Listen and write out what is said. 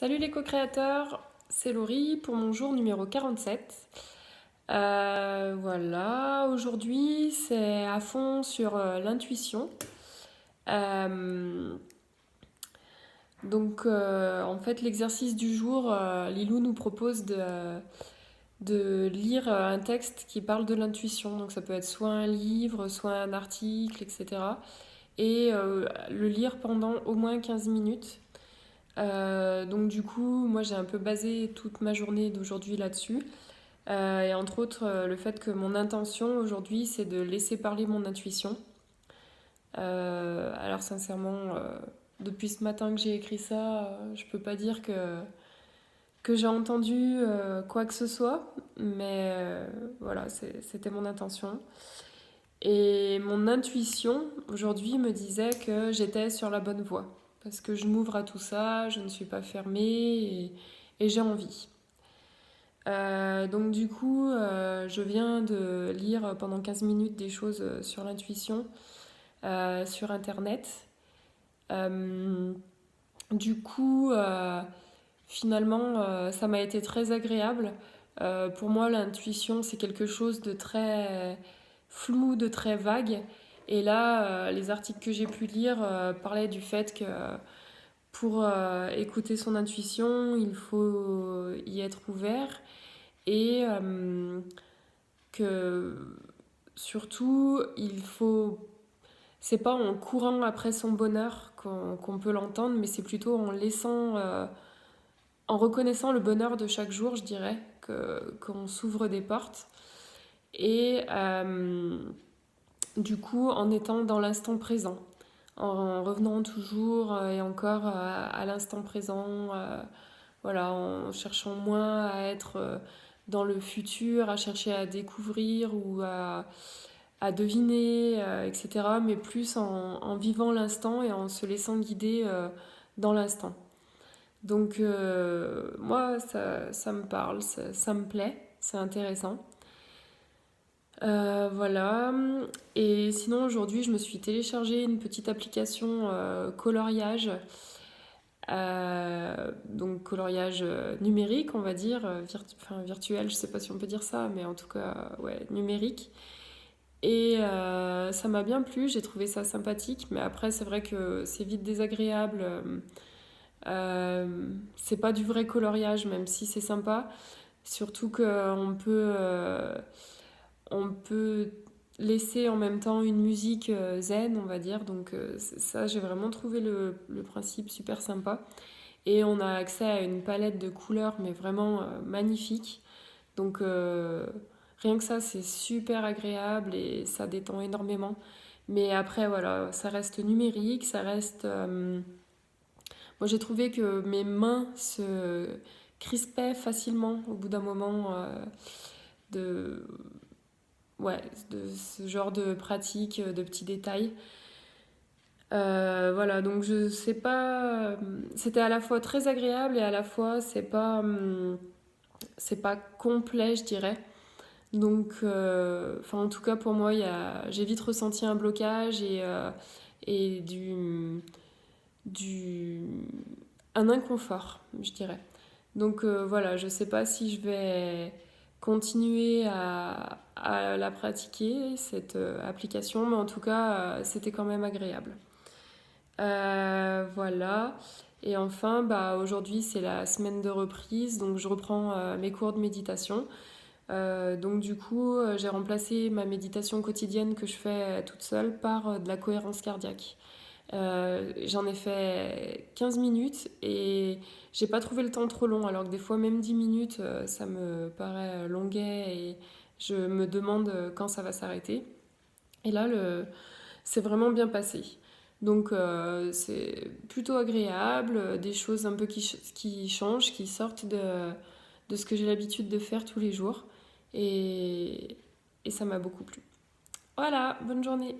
Salut les co-créateurs, c'est Laurie pour mon jour numéro 47. Voilà, aujourd'hui c'est à fond sur l'intuition. Euh, en fait l'exercice du jour, Lilou nous propose de lire un texte qui parle de l'intuition. Donc ça peut être soit un livre, soit un article, etc. Et le lire pendant au moins 15 minutes. Donc du coup, moi j'ai un peu basé toute ma journée d'aujourd'hui là-dessus. Et entre autres, le fait que mon intention aujourd'hui, c'est de laisser parler mon intuition. Alors sincèrement, depuis ce matin que j'ai écrit ça, je peux pas dire que j'ai entendu quoi que ce soit, mais voilà, c'était mon intention. Et mon intuition aujourd'hui me disait que j'étais sur la bonne voie. Parce que je m'ouvre à tout ça, je ne suis pas fermée et j'ai envie. Donc du coup, je viens de lire pendant 15 minutes des choses sur l'intuition sur Internet. Euh, du coup, finalement, ça m'a été très agréable. Pour moi, l'intuition, c'est quelque chose de très flou, de très vague. Et là, les articles que j'ai pu lire parlaient du fait que pour écouter son intuition, il faut y être ouvert et que surtout, il faut. C'est pas en courant après son bonheur qu'on peut l'entendre, mais c'est plutôt en laissant, en reconnaissant le bonheur de chaque jour, je dirais, qu'on s'ouvre des portes. Et du coup, en étant dans l'instant présent, en revenant toujours et encore à l'instant présent, voilà, en cherchant moins à être dans le futur, à chercher à découvrir ou à deviner, etc., mais plus en vivant l'instant et en se laissant guider dans l'instant. Donc moi, ça me parle, ça me plaît, c'est intéressant. Voilà. Et sinon, aujourd'hui, je me suis téléchargé une petite application coloriage. Donc coloriage numérique, on va dire, enfin virtuel, je sais pas si on peut dire ça, mais en tout cas, ouais, numérique. Et ça m'a bien plu, j'ai trouvé ça sympathique, mais après, c'est vrai que c'est vite désagréable. C'est pas du vrai coloriage, même si c'est sympa. Surtout on peut laisser en même temps une musique zen, on va dire. Donc ça, j'ai vraiment trouvé le principe super sympa. Et on a accès à une palette de couleurs, mais vraiment magnifique. Donc rien que ça, c'est super agréable et ça détend énormément. Mais après, voilà, ça reste numérique, ça reste... Moi, j'ai trouvé que mes mains se crispaient facilement au bout d'un moment de... Ouais, de ce genre de pratique, de petits détails. Voilà, donc je sais pas... C'était à la fois très agréable et à la fois c'est pas complet, je dirais. Donc, en tout cas pour moi, j'ai vite ressenti un blocage et du, un inconfort, je dirais. Donc voilà, je sais pas si je vais continuer à la pratiquer, cette application, mais en tout cas, c'était quand même agréable. Voilà. Et enfin, bah, aujourd'hui, c'est la semaine de reprise, donc je reprends mes cours de méditation. Donc du coup, j'ai remplacé ma méditation quotidienne que je fais toute seule par de la cohérence cardiaque. J'en ai fait 15 minutes et j'ai pas trouvé le temps trop long, alors que des fois même 10 minutes, ça me paraît longuet et je me demande quand ça va s'arrêter. Et là, c'est vraiment bien passé. Donc c'est plutôt agréable, des choses un peu qui changent, qui sortent de ce que j'ai l'habitude de faire tous les jours. Et, et ça m'a beaucoup plu. Voilà, bonne journée.